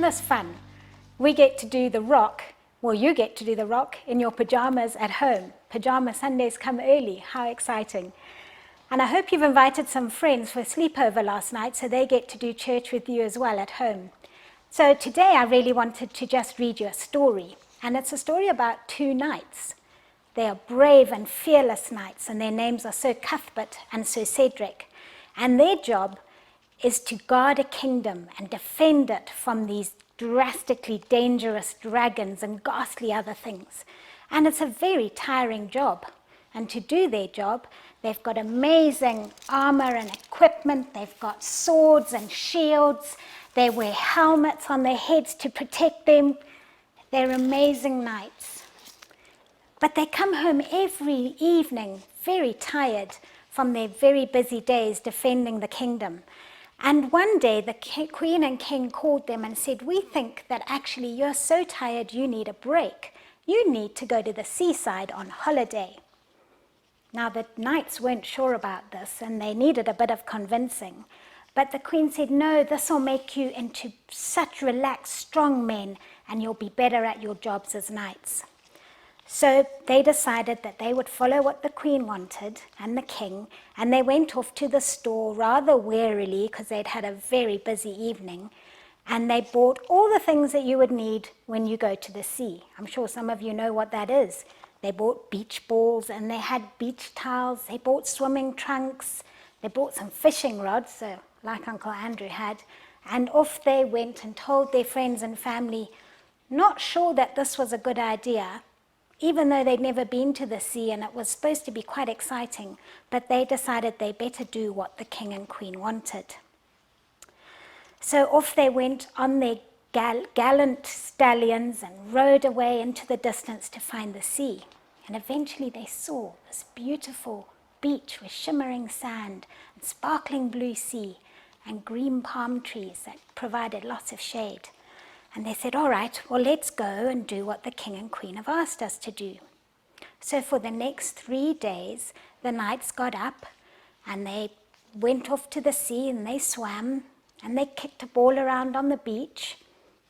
Christmas fun. We get to do the rock, well, you get to do the rock in your pajamas at home. Pajama Sundays come early. How exciting. And I hope you've invited some friends for a sleepover last night so they get to do church with you as well at home. So today I really wanted to just read you a story. And it's a story about two knights. They are brave and fearless knights, and their names are Sir Cuthbert and Sir Cedric. And their job is to guard a kingdom and defend it from these drastically dangerous dragons and ghastly other things. And it's a very tiring job. And to do their job, they've got amazing armor and equipment. They've got swords and shields. They wear helmets on their heads to protect them. They're amazing knights. But they come home every evening very tired from their very busy days defending the kingdom. And one day the Queen and King called them and said, "We think that actually you're so tired you need a break. You need to go to the seaside on holiday." Now the knights weren't sure about this and they needed a bit of convincing. But the Queen said, "No, this will make you into such relaxed, strong men and you'll be better at your jobs as knights." So they decided that they would follow what the Queen wanted and the King, and they went off to the store rather wearily because they'd had a very busy evening, and they bought all the things that you would need when you go to the sea. I'm sure some of you know what that is. They bought beach balls and they had beach towels, they bought swimming trunks, they bought some fishing rods, so like Uncle Andrew had, and off they went and told their friends and family, not sure that this was a good idea, even though they'd never been to the sea and it was supposed to be quite exciting, but they decided they better do what the King and Queen wanted. So off they went on their gallant stallions and rode away into the distance to find the sea. And eventually they saw this beautiful beach with shimmering sand and sparkling blue sea and green palm trees that provided lots of shade. And they said, "All right, well, let's go and do what the King and Queen have asked us to do." So for the next 3 days, the knights got up and they went off to the sea and they swam and they kicked a ball around on the beach.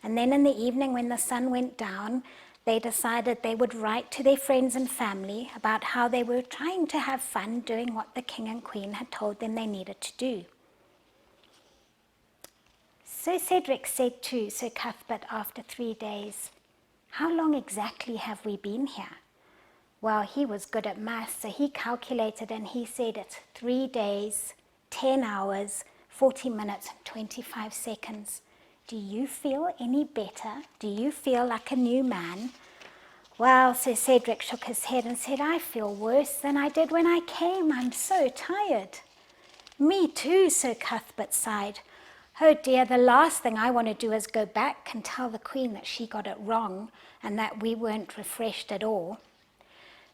And then in the evening when the sun went down, they decided they would write to their friends and family about how they were trying to have fun doing what the King and Queen had told them they needed to do. So Cedric said to Sir Cuthbert after 3 days, "How long exactly have we been here?" Well, he was good at maths, so he calculated and he said it's 3 days, 10 hours, 40 minutes, and 25 seconds. Do you feel any better? Do you feel like a new man? Well, Sir Cedric shook his head and said, "I feel worse than I did when I came. I'm so tired." "Me too," Sir Cuthbert sighed. "Oh dear, the last thing I want to do is go back and tell the Queen that she got it wrong and that we weren't refreshed at all."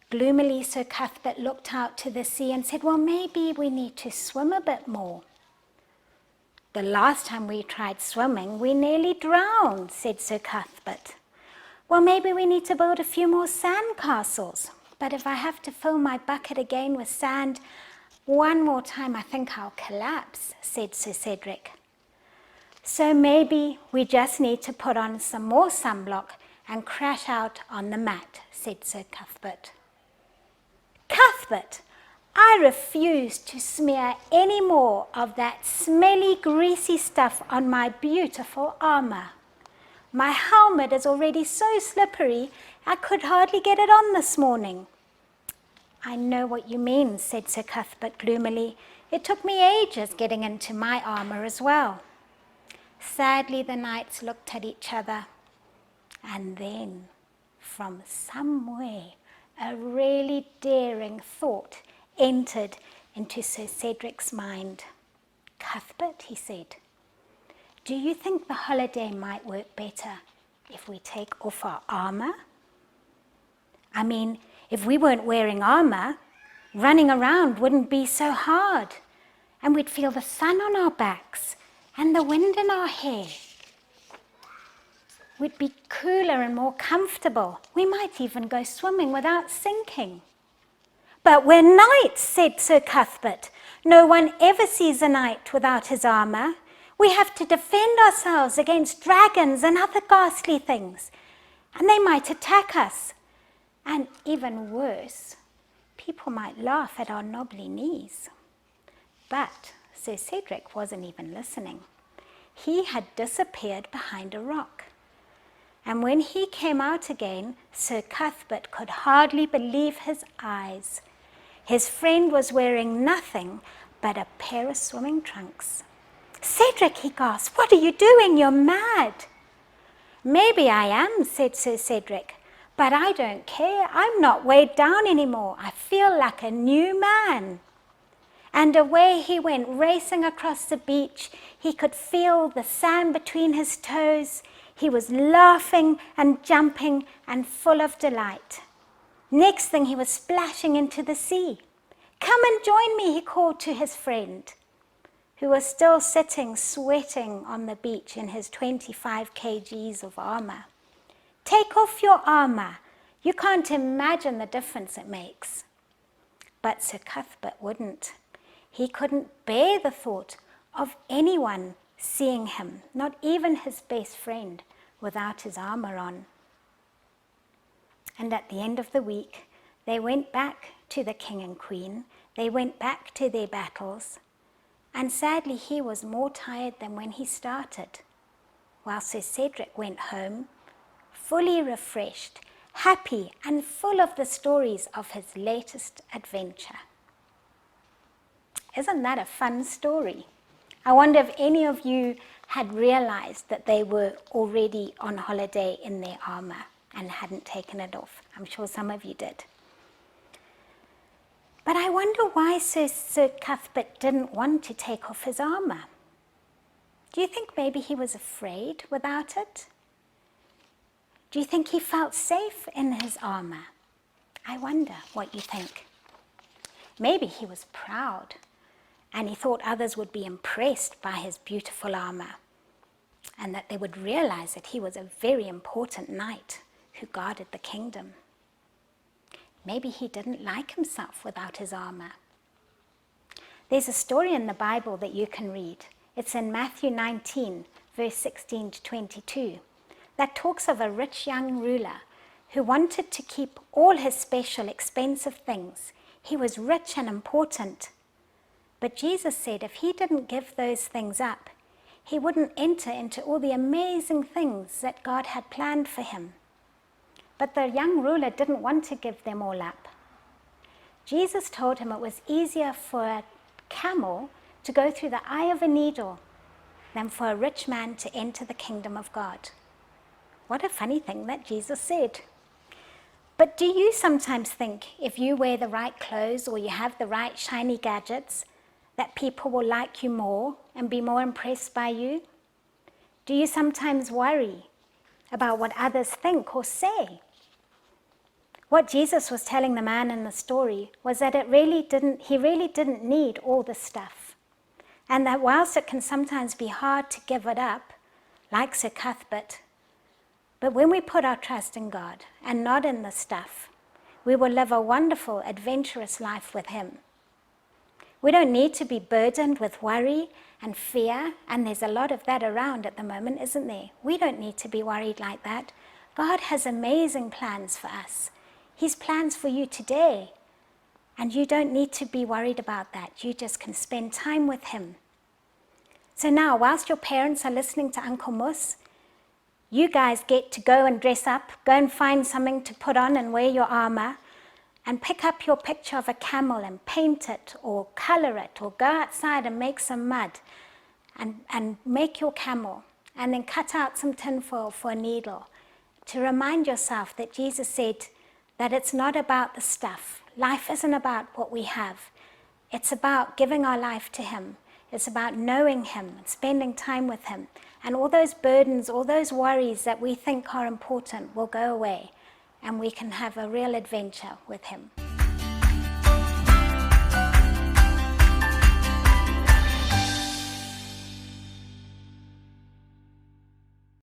Gloomily, Sir Cuthbert looked out to the sea and said, "Well, maybe we need to swim a bit more." "The last time we tried swimming, we nearly drowned," said Sir Cuthbert. "Well, maybe we need to build a few more sand castles. But if I have to fill my bucket again with sand one more time, I think I'll collapse," said Sir Cedric. "So maybe we just need to put on some more sunblock and crash out on the mat," said Sir Cuthbert. "Cuthbert, I refuse to smear any more of that smelly, greasy stuff on my beautiful armor. My helmet is already so slippery, I could hardly get it on this morning." "I know what you mean," said Sir Cuthbert gloomily. "It took me ages getting into my armor as well." Sadly, the knights looked at each other, and then, from somewhere, a really daring thought entered into Sir Cedric's mind. "Cuthbert," he said, "do you think the holiday might work better if we take off our armor? I mean, if we weren't wearing armor, running around wouldn't be so hard, and we'd feel the sun on our backs and the wind in our hair. We'd be cooler and more comfortable. We might even go swimming without sinking." "But we're knights," said Sir Cuthbert. "No one ever sees a knight without his armor. We have to defend ourselves against dragons and other ghastly things, and they might attack us. And even worse, people might laugh at our knobbly knees. But Sir Cedric wasn't even listening. He had disappeared behind a rock. And when he came out again, Sir Cuthbert could hardly believe his eyes. His friend was wearing nothing but a pair of swimming trunks. "Cedric," he gasped, "what are you doing? You're mad." "Maybe I am," said Sir Cedric, "but I don't care. I'm not weighed down anymore. I feel like a new man." And away he went, racing across the beach. He could feel the sand between his toes. He was laughing and jumping and full of delight. Next thing, he was splashing into the sea. "Come and join me," he called to his friend, who was still sitting sweating on the beach in his 25 kgs of armor. "Take off your armor. You can't imagine the difference it makes." But Sir Cuthbert wouldn't. He couldn't bear the thought of anyone seeing him, not even his best friend, without his armor on. And at the end of the week, they went back to the king and queen. They went back to their battles. And sadly, he was more tired than when he started, while Sir Cedric went home, fully refreshed, happy, and full of the stories of his latest adventure. Isn't that a fun story? I wonder if any of you had realized that they were already on holiday in their armor and hadn't taken it off. I'm sure some of you did. But I wonder why Sir Cuthbert didn't want to take off his armor. Do you think maybe he was afraid without it? Do you think he felt safe in his armor? I wonder what you think. Maybe he was proud, and he thought others would be impressed by his beautiful armor, and that they would realize that he was a very important knight who guarded the kingdom. Maybe he didn't like himself without his armor. There's a story in the Bible that you can read. It's in Matthew 19, verse 16 to 22, that talks of a rich young ruler who wanted to keep all his special, expensive things. He was rich and important. But Jesus said if he didn't give those things up, he wouldn't enter into all the amazing things that God had planned for him. But the young ruler didn't want to give them all up. Jesus told him it was easier for a camel to go through the eye of a needle than for a rich man to enter the kingdom of God. What a funny thing that Jesus said. But do you sometimes think if you wear the right clothes or you have the right shiny gadgets, that people will like you more and be more impressed by you? Do you sometimes worry about what others think or say? What Jesus was telling the man in the story was that he really didn't need all the stuff. And that whilst it can sometimes be hard to give it up, like Sir Cuthbert, but when we put our trust in God and not in the stuff, we will live a wonderful, adventurous life with him. We don't need to be burdened with worry and fear, and there's a lot of that around at the moment, isn't there? We don't need to be worried like that. God has amazing plans for us. His plans for you today, and you don't need to be worried about that. You just can spend time with him. So now, whilst your parents are listening to Uncle Mus, you guys get to go and dress up, go and find something to put on and wear your armor, and pick up your picture of a camel and paint it or color it, or go outside and make some mud and make your camel, and then cut out some tinfoil for a needle to remind yourself that Jesus said that it's not about the stuff. Life isn't about what we have. It's about giving our life to him. It's about knowing him and spending time with him. And all those burdens, all those worries that we think are important will go away, and we can have a real adventure with him.